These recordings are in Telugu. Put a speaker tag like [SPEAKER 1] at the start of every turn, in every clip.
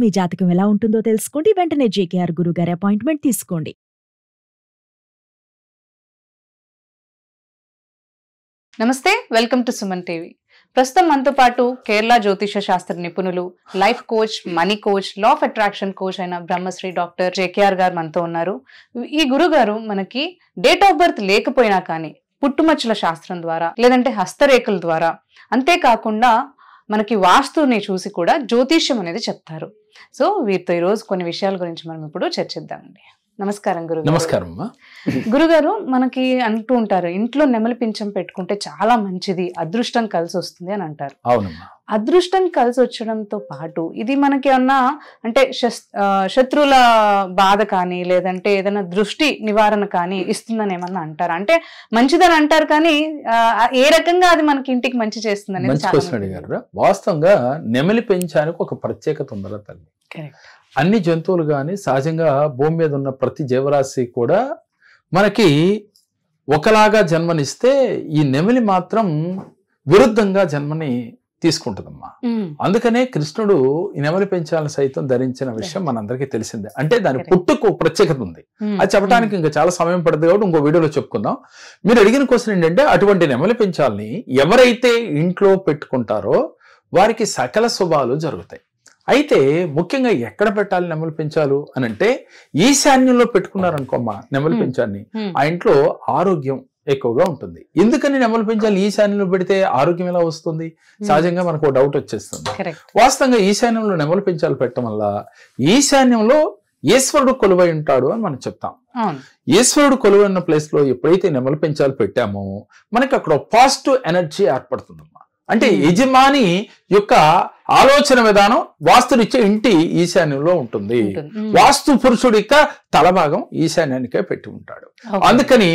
[SPEAKER 1] మీ జాతకం ఎలా ఉంటుందో తెలుసుకోండి. వెంటనే జేకేఆర్ గురుగారి అపాయింట్మెంట్ తీసుకోండి.
[SPEAKER 2] నమస్తే, వెల్కమ్ టు సుమన్ టీవీ. ప్రస్తుతం మనతో పాటు కేరళ జ్యోతిష శాస్త్ర నిపుణులు, life coach, money coach, law of attraction coach అయిన బ్రహ్మశ్రీ డాక్టర్ జేకేఆర్ గారు మనతో ఉన్నారు. ఈ గురుగారు మనకి డేట్ ఆఫ్ బర్త్ లేకపోయినా కానీ పుట్టుమచ్చల శాస్త్రం ద్వారా, లేదంటే హస్తరేఖల ద్వారా, అంతేకాకుండా మనకి వాస్తుని చూసి కూడా జ్యోతిష్యం అనేది చెప్తారు. సో వీరితో ఈరోజు కొన్ని విషయాల గురించి మనం ఇప్పుడు చర్చిద్దామండి. నమస్కారం గురుగారు.
[SPEAKER 3] నమస్కారం.
[SPEAKER 2] గురుగారు, మనకి అంటూ ఉంటారు ఇంట్లో నెమలి పింఛం పెట్టుకుంటే చాలా మంచిది, అదృష్టం కలిసి వస్తుంది అని అంటారు.
[SPEAKER 3] అవునమ్మా.
[SPEAKER 2] అదృష్టం కలిసి వచ్చడంతో పాటు ఇది మనకి ఏమన్నా అంటే శత్రువుల బాధ కానీ, లేదంటే ఏదైనా దృష్టి నివారణ కానీ ఇస్తుందని ఏమన్నా అంటారు? అంటే మంచిదని అంటారు కానీ ఏ రకంగా అది మనకి ఇంటికి మంచి చేస్తుంది?
[SPEAKER 3] మంచి క్వశ్చన్ అడిగారు. వాస్తవంగా నెమలి పెంచానికి ఒక ప్రత్యేకత ఉందా తల్లి? అన్ని జంతువులు కానీ సహజంగా భూమి మీద ఉన్న ప్రతి జీవరాశి కూడా మనకి ఒకలాగా జన్మనిస్తే ఈ నెమలి మాత్రం విరుద్ధంగా జన్మని తీసుకుంటుందమ్మా. అందుకనే కృష్ణుడు ఈ నెమలి పెంచాలని సైతం ధరించిన విషయం మనందరికీ తెలిసిందే. అంటే దాని పుట్టుకు ప్రత్యేకత ఉంది. అది చెప్పడానికి ఇంకా చాలా సమయం పడుతుంది కాబట్టి ఇంకో వీడియోలో చెప్పుకుందాం. మీరు అడిగిన క్వశ్చన్ ఏంటంటే, అటువంటి నెమలి పెంచాలని ఎవరైతే ఇంట్లో పెట్టుకుంటారో వారికి సకల శుభాలు జరుగుతాయి. అయితే ముఖ్యంగా ఎక్కడ పెట్టాలి నెమలి పెంచాలు అని అంటే, ఈశాన్యంలో పెట్టుకున్నారనుకోమ్మా నెమలి పెంచాన్ని, ఆ ఇంట్లో ఆరోగ్యం ఎక్కువగా ఉంటుంది. ఎందుకని నెమలి పెంచాలి ఈశాన్యంలో పెడితే ఆరోగ్యం ఎలా వస్తుంది? సహజంగా మనకు డౌట్ వచ్చేస్తుంది. వాస్తవంగా ఈశాన్యంలో నెమలి పెంచాలు పెట్టడం వల్ల ఈశాన్యంలో ఈశ్వరుడు కొలువై ఉంటాడు అని మనం చెప్తాం. ఈశ్వరుడు కొలువై ఉన్న ప్లేస్ లో ఎప్పుడైతే నెమలి పెంచాలు పెట్టామో మనకి అక్కడ పాజిటివ్ ఎనర్జీ ఏర్పడుతుందమ్మా. అంటే యజమాని యొక్క ఆలోచన విధానం వాస్తునిచ్చే ఇంటి ఈశాన్యంలో ఉంటుంది. వాస్తు పురుషుడి యొక్క తలభాగం ఈశాన్యానికే పెట్టి ఉంటాడు. అందుకని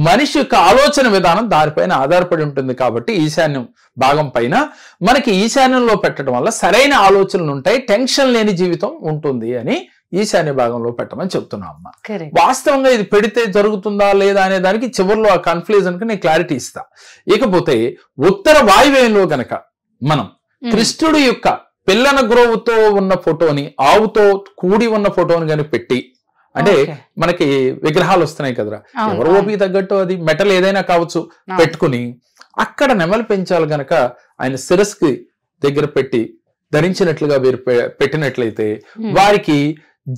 [SPEAKER 3] మనిషి యొక్క ఆలోచన విధానం దానిపైన ఆధారపడి ఉంటుంది. కాబట్టి ఈశాన్యం భాగం పైన మనకి ఈశాన్యంలో పెట్టడం వల్ల సరైన ఆలోచనలు ఉంటాయి, టెన్షన్ లేని జీవితం ఉంటుంది అని ఈశాన్య భాగంలో పెట్టమని చెప్తున్నాం అమ్మా. వాస్తవంగా ఇది పెడితే జరుగుతుందా లేదా అనే దానికి చివరిలో ఆ కన్ఫ్యూజన్ కి నేను క్లారిటీ ఇస్తా. ఇకపోతే ఉత్తర వాయువ్యంలో గనక మనం కృష్ణుడి యొక్క పిల్లన గ్రోవుతో ఉన్న ఫోటోని, ఆవుతో కూడి ఉన్న ఫోటోని కానీ పెట్టి, అంటే మనకి విగ్రహాలు వస్తున్నాయి కదరా, ఎవరు ఓపిక తగ్గట్టు అది మెటల్ ఏదైనా కావచ్చు, పెట్టుకుని అక్కడ నెమలి పెంచాలి గనక ఆయన శిరస్కి దగ్గర పెట్టి ధరించినట్లుగా వీరు పెట్టినట్లయితే వారికి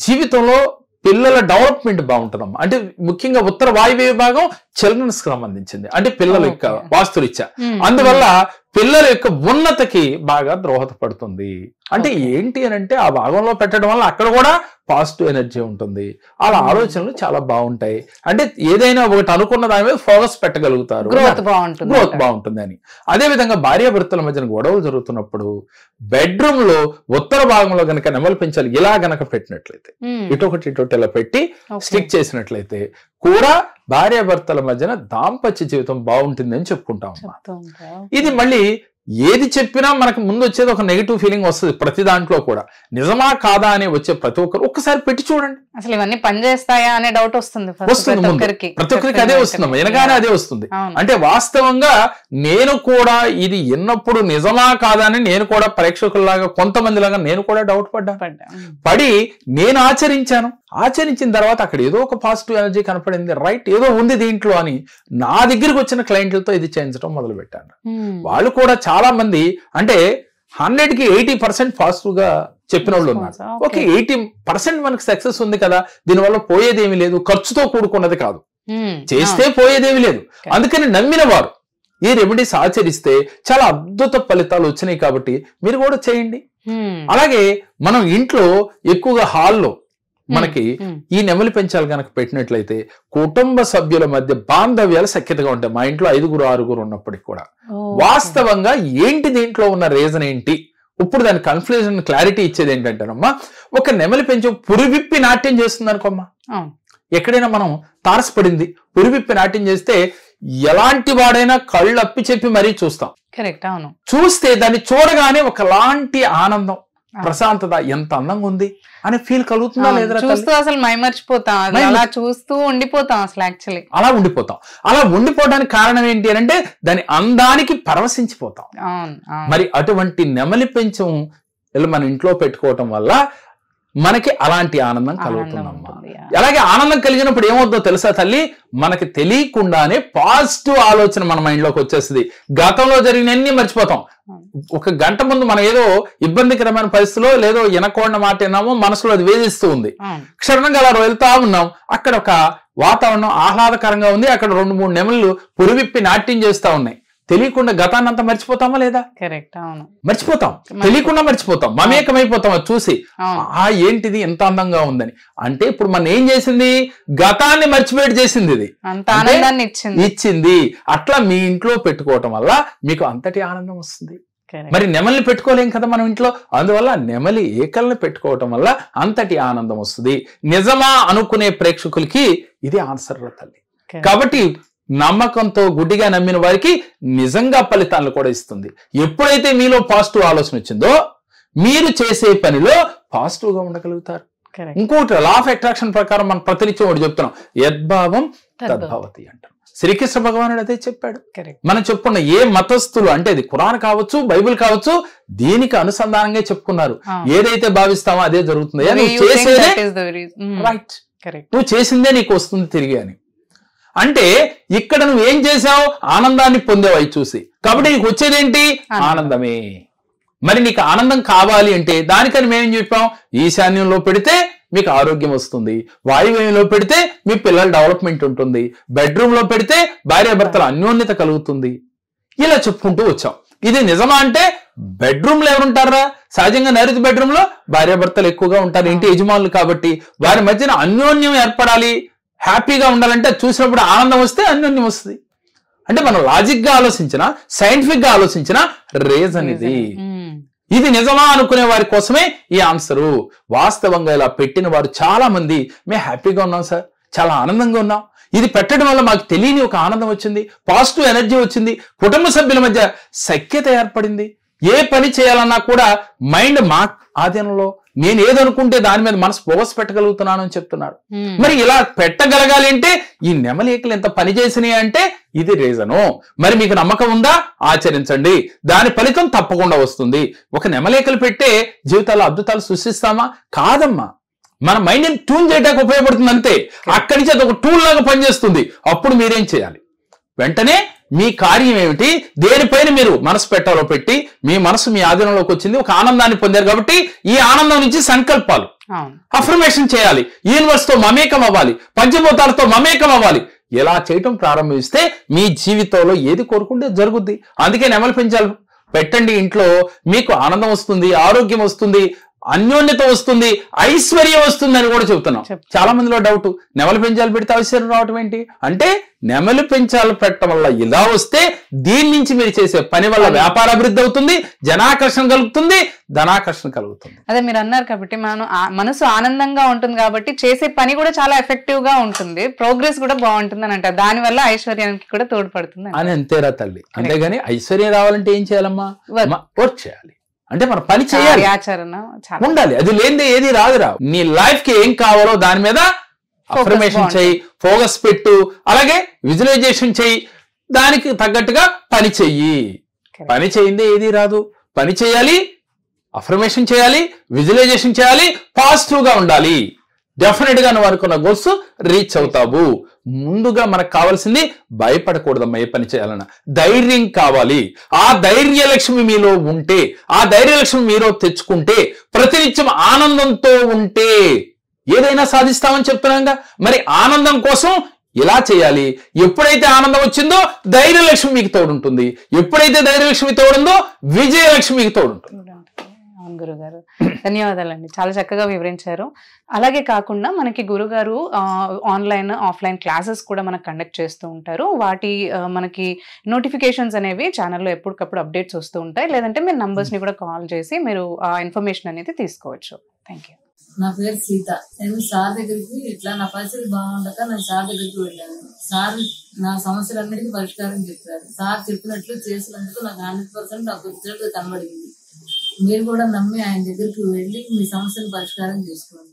[SPEAKER 3] జీవితంలో పిల్లల డెవలప్మెంట్ బాగుంటుందమ్మా. అంటే ముఖ్యంగా ఉత్తర వాయువ్య భాగం చిల్డ్రన్స్ కి సంబంధించింది, అంటే పిల్లల యొక్క వాస్తురీత్యా. అందువల్ల పిల్లల యొక్క ఉన్నతికి బాగా దోహదపడుతుంది. అంటే ఏంటి అని అంటే, ఆ భాగంలో పెట్టడం వల్ల అక్కడ కూడా పాజిటివ్ ఎనర్జీ ఉంటుంది. అలా ఆలోచనలు చాలా బాగుంటాయి. అంటే ఏదైనా ఒకటి అనుకున్న దాని మీద ఫోకస్ పెట్టగలుగుతారు, గ్రోత్ బాగుంటుంది అని. అదే విధంగా భార్యాభర్తల మధ్యన గొడవలు జరుగుతున్నప్పుడు బెడ్రూమ్ లో ఉత్తర భాగంలో గనక నెమలి పెంచాలి ఇలా గనక పెట్టినట్లయితే, ఇటొకటి ఇలా పెట్టి స్టిక్ చేసినట్లయితే కూడా భార్యాభర్తల మధ్యన దాంపత్య జీవితం బాగుంటుంది అని చెప్పుకుంటాం. ఇది మళ్ళీ ఏది చెప్పినా మనకు ముందు వచ్చేది ఒక నెగిటివ్ ఫీలింగ్ వస్తుంది. ప్రతి దాంట్లో కూడా నిజమా కాదా అని వచ్చే ప్రతి ఒక్కరు ఒక్కసారి పెట్టి చూడండి, అసలు ఇవన్నీ పనిచేస్తాయా అనే డౌట్ వస్తుంది. ప్రతి ఒక్కరికి అదే వస్తుంది, వినగానే అదే వస్తుంది. అంటే వాస్తవంగా నేను కూడా ఇది ఎన్నప్పుడు నిజమా కాదా అని నేను కూడా ప్రేక్షకుల్లాగా కొంతమంది లాగా నేను కూడా డౌట్ పడి నేను ఆచరించిన తర్వాత అక్కడ ఏదో ఒక పాజిటివ్ ఎనర్జీ కనపడింది, రైట్ ఏదో ఉంది దీంట్లో అని నా దగ్గరికి వచ్చిన క్లయింట్లతో ఇది చేయించడం మొదలు పెట్టాను. వాళ్ళు కూడా చాలా మంది అంటే 100కి 80% పాజిటివ్ గా చెప్పిన వాళ్ళు ఉన్నారు. ఓకే, 80% మనకు సక్సెస్ ఉంది కదా, దీనివల్ల పోయేదేమీ లేదు, ఖర్చుతో కూడుకున్నది కాదు, చేస్తే పోయేదేమీ లేదు. అందుకని నమ్మిన వారు ఈ రెమెడీస్ ఆచరిస్తే చాలా అద్భుత ఫలితాలు వచ్చినాయి. కాబట్టి మీరు కూడా చేయండి. అలాగే మనం ఇంట్లో ఎక్కువగా హాల్లో మనకి ఈ నెమలి పెంచాలు కనుక పెట్టినట్లయితే కుటుంబ సభ్యుల మధ్య బాంధవ్యాలు సఖ్యతగా ఉంటాయి. మా ఇంట్లో 5-6 ఉన్నప్పటికి కూడా వాస్తవంగా ఏంటి దీంట్లో ఉన్న రీజన్ ఏంటి? ఇప్పుడు దాని కన్ఫ్యూజన్ క్లారిటీ ఇచ్చేది ఏంటంటేనమ్మా, ఒక నెమలి పెంచు పురివిప్పి నాట్యం చేస్తుంది అనుకోమ్మా. ఎక్కడైనా మనం తారసపడింది పురివిప్పి నాట్యం చేస్తే ఎలాంటి వాడైనా కళ్ళు అప్పి చెప్పి మరీ చూస్తాం. కరెక్ట్, అవును. చూస్తే దాన్ని చూడగానే ఒకలాంటి ఆనందం, ప్రశాంతత, ఎంత అందంగా ఉంది అనే ఫీల్ కలుగుతుందా లేదా?
[SPEAKER 2] చూస్తూ అసలు మైమర్చిపోతాం, అలా చూస్తూ ఉండిపోతాం. అసలు యాక్చువల్లీ అలా
[SPEAKER 3] ఉండిపోవడానికి కారణం ఏంటి అని అంటే దాని అందానికి పరవశించిపోతాం. మరి అటువంటి నెమలి పెంచం మన ఇంట్లో పెట్టుకోవటం వల్ల మనకి అలాంటి ఆనందం కలుగుతుందమ్మా.
[SPEAKER 2] ఉంటుంది.
[SPEAKER 3] అలాగే ఆనందం కలిగినప్పుడు ఏమవుతుందో తెలుసా తల్లి, మనకి తెలియకుండానే పాజిటివ్ ఆలోచన మన మైండ్ లోకి వచ్చేస్తుంది. గతంలో జరిగినన్ని మర్చిపోతాం. ఒక గంట ముందు మనం ఏదో ఇబ్బందికరమైన పరిస్థితిలో లేదో వినకూడని మాట విన్నామో, మనసులో అది వేధిస్తూ ఉంది. క్షణంగా అలా వెళ్తా ఉన్నాం, అక్కడ ఒక వాతావరణం ఆహ్లాదకరంగా ఉంది, అక్కడ 2-3 నెమళ్ళు పురివిప్పి నాట్యం చేస్తా ఉన్నాయి. తెలియకుండా గతాన్ని అంతా మర్చిపోతామా లేదా?
[SPEAKER 2] కరెక్ట్, అవును,
[SPEAKER 3] మర్చిపోతాం, తెలియకుండా మర్చిపోతాం, మమేకమైపోతాం. అది చూసి ఏంటిది ఎంత అందంగా ఉందని. అంటే ఇప్పుడు మనం ఏం చేసింది, గతాన్ని మర్చిపోయి చేసింది, ఇది ఇచ్చింది. అట్లా మీ ఇంట్లో పెట్టుకోవటం వల్ల మీకు అంతటి ఆనందం వస్తుంది. మరి నెమల్ని పెట్టుకోలేం కదా మనం ఇంట్లో, అందువల్ల నెమలి ఏకల్ని పెట్టుకోవటం వల్ల అంతటి ఆనందం వస్తుంది. నిజమా అనుకునే ప్రేక్షకులకి ఇది ఆన్సర్ తల్లి. కాబట్టి నమ్మకంతో గుడ్డిగా నమ్మిన వారికి నిజంగా ఫలితాలను కూడా ఇస్తుంది. ఎప్పుడైతే మీలో పాజిటివ్ ఆలోచన వచ్చిందో మీరు చేసే పనిలో పాజిటివ్ గా ఉండగలుగుతారు. ఇంకోటి లా ఆఫ్ అట్రాక్షన్ ప్రకారం మనం ప్రతినిత్యం ఒకటి చెప్తున్నాం, యద్భావం తద్భవతి అంటాం. శ్రీకృష్ణ భగవానుడు అదే చెప్పాడు. మనం చెప్పుకున్న ఏ మతస్థులు అంటే ఇది ఖురాన్ కావచ్చు, బైబిల్ కావచ్చు, దీనికి అనుసంధానంగా చెప్పుకున్నారు. ఏదైతే భావిస్తామో అదే జరుగుతుంది. నువ్వు చేసిందే నీకు వస్తుంది తిరిగి అని. అంటే ఇక్కడ నువ్వు ఏం చేసావు, ఆనందాన్ని పొందేవు అవి చూసి. కాబట్టి నీకు వచ్చేదేంటి, ఆనందమే. మరి నీకు ఆనందం కావాలి అంటే దానికని మేమేం చెప్పాం, ఈశాన్యంలో పెడితే మీకు ఆరోగ్యం వస్తుంది, వాయువ్యంలో పెడితే మీ పిల్లల డెవలప్మెంట్ ఉంటుంది, బెడ్రూమ్ లో పెడితే భార్యాభర్తల అన్యోన్యత కలుగుతుంది. ఇలా చెప్పుకుంటూ వచ్చాం. ఇది నిజమా అంటే బెడ్రూమ్ లో ఎవరుంటారా, సహజంగా నైరుతి బెడ్రూమ్ లో భార్యాభర్తలు ఎక్కువగా ఉంటారు, ఇంటి యజమానులు కాబట్టి. వారి మధ్యన అన్యోన్యం ఏర్పడాలి, హ్యాపీగా ఉండాలంటే చూసినప్పుడు ఆనందం వస్తే అన్యోన్యం వస్తుంది. అంటే మనం లాజిక్ గా ఆలోచించిన, సైంటిఫిక్ గా ఆలోచించిన రీజన్ ఇది నిజమా అనుకునే వారి కోసమే ఈ ఆన్సరు. వాస్తవంగా ఇలా పెట్టిన వారు చాలా మంది మేము హ్యాపీగా ఉన్నాం సార్, చాలా ఆనందంగా ఉన్నాం, ఇది పెట్టడం వల్ల మాకు తెలియని ఒక ఆనందం వచ్చింది, పాజిటివ్ ఎనర్జీ వచ్చింది, కుటుంబ సభ్యుల మధ్య సఖ్యత ఏర్పడింది, ఏ పని చేయాలన్నా కూడా మైండ్ మా ఆధీనంలో, నేను ఏదనుకుంటే దాని మీద మనసు ఫోకస్ పెట్టగలుగుతున్నాను అని చెప్తున్నాడు. మరి ఇలా పెట్టగలగాలి అంటే ఈ నెమలికలు ఎంత పని చేసినాయి అంటే ఇది రీజను. మరి మీకు నమ్మకం ఉందా, ఆచరించండి, దాని ఫలితం తప్పకుండా వస్తుంది. ఒక నెమలికలు పెట్టే జీవితాల్లో అద్భుతాలు సృష్టిస్తామా? కాదమ్మా, మన మైండ్ ని ట్యూన్ చేయడానికి ఉపయోగపడుతుంది అంతే. అక్కడి నుంచి అది ఒక టూల్ లాగా పనిచేస్తుంది. అప్పుడు మీరేం చేయాలి, వెంటనే మీ కార్యం ఏమిటి, దేనిపైన మీరు మనసు పెట్టాలో పెట్టి మీ మనసు మీ ఆధీనంలోకి వచ్చింది, ఒక ఆనందాన్ని పొందారు కాబట్టి ఈ ఆనందం నుంచి సంకల్పాలు, అఫర్మేషన్ చేయాలి, యూనివర్స్ తో మమేకం అవ్వాలి, పంచభూతాలతో మమేకం అవ్వాలి. ఇలా చేయటం ప్రారంభిస్తే మీ జీవితంలో ఏది కోరుకుంటే జరుగుద్ది. అందుకే నెమలి పెంచాలి పెట్టండి ఇంట్లో, మీకు ఆనందం వస్తుంది, ఆరోగ్యం వస్తుంది, అన్యోన్యత వస్తుంది, ఐశ్వర్యం వస్తుంది అని కూడా చెప్తున్నాం. చాలా మందిలో డౌట్, నెమలి పెంచాలు పెడితే ఐశ్వర్యం రావటం ఏంటి అంటే, నెమలి పెంచాలు పెట్టడం వల్ల ఇలా వస్తే దీని నుంచి మీరు చేసే పని వల్ల వ్యాపార అభివృద్ధి అవుతుంది, జనాకర్షణ కలుగుతుంది, ధనాకర్షణ కలుగుతుంది.
[SPEAKER 2] అదే మీరు అన్నారు కాబట్టి మనసు ఆనందంగా ఉంటుంది కాబట్టి చేసే పని కూడా చాలా ఎఫెక్టివ్ గా ఉంటుంది, ప్రోగ్రెస్ కూడా బాగుంటుంది అని అంటారు. దాని వల్ల ఐశ్వర్యానికి కూడా తోడ్పడుతుంది
[SPEAKER 3] అని అంతేరా తల్లి. అంతేగాని ఐశ్వర్యం రావాలంటే ఏం చేయాలమ్మా, వర్క్ చేయాలి. అంటే మన పని చేయాలి, ఉండాలి, అది లేనిదే ఏది రాదురా. నీ లైఫ్ కి ఏం కావాలో దాని మీద అఫర్మేషన్ చెయ్యి, ఫోకస్ పెట్టు, అలాగే విజువలైజేషన్ చెయ్యి, దానికి తగ్గట్టుగా పని చెయ్యి. పని చేయిందే ఏది రాదు. పని చేయాలి, అఫర్మేషన్ చేయాలి, విజువలైజేషన్ చేయాలి, పాజిటివ్ గా ఉండాలి. డెఫినెట్ గా నువ్వు అనుకున్న గోల్స్ రీచ్ అవుతావు. ముందుగా మనకు కావాల్సింది భయపడకూడదమ్మా. ఏ పని చేయాలన్నా ధైర్యం కావాలి. ఆ ధైర్య లక్ష్మి మీలో ఉంటే, ఆ ధైర్య లక్ష్మి మీలో తెచ్చుకుంటే, ప్రతినిత్యం ఆనందంతో ఉంటే ఏదైనా సాధిస్తామని చెప్తున్నాగా. మరి ఆనందం కోసం ఇలా చేయాలి. ఎప్పుడైతే ఆనందం వచ్చిందో ధైర్యలక్ష్మి మీకు తోడుంటుంది, ఎప్పుడైతే ధైర్యలక్ష్మి తోడుందో విజయలక్ష్మి మీకు తోడుంటుంది.
[SPEAKER 2] గురుగారు ధన్యవాదాలండి, చాలా చక్కగా వివరించారు. అలాగే కాకుండా మనకి గురుగారు ఆన్లైన్ ఆఫ్లైన్ క్లాసెస్ కూడా మనకు కండక్ట్ చేస్తూ ఉంటారు. వాటి మనకి నోటిఫికేషన్స్ అనేవి ఛానల్లో ఎప్పటికప్పుడు అప్డేట్స్ వస్తూ ఉంటాయి. లేదంటే మీరు నంబర్స్ ని కూడా కాల్ చేసి మీరు ఆ ఇన్ఫర్మేషన్ అనేది తీసుకోవచ్చు. Thank you.
[SPEAKER 4] నా పేరు సీత. నేను సార్ దగ్గరికి ఇట్లా నా పరిస్థితి బాగుండక నేను సార్ దగ్గరికి వెళ్ళాను. సార్ నా సమస్యలన్నిటికీ పరిష్కారం చెప్పారు. సార్ చెప్పినట్లు చేసినందుకు నాకు 100% నాకు రిజల్ట్ కనబడింది. మీరు కూడా నమ్మి ఆయన దగ్గరికి వెళ్ళి మీ సమస్యను పరిష్కారం చేసుకోండి.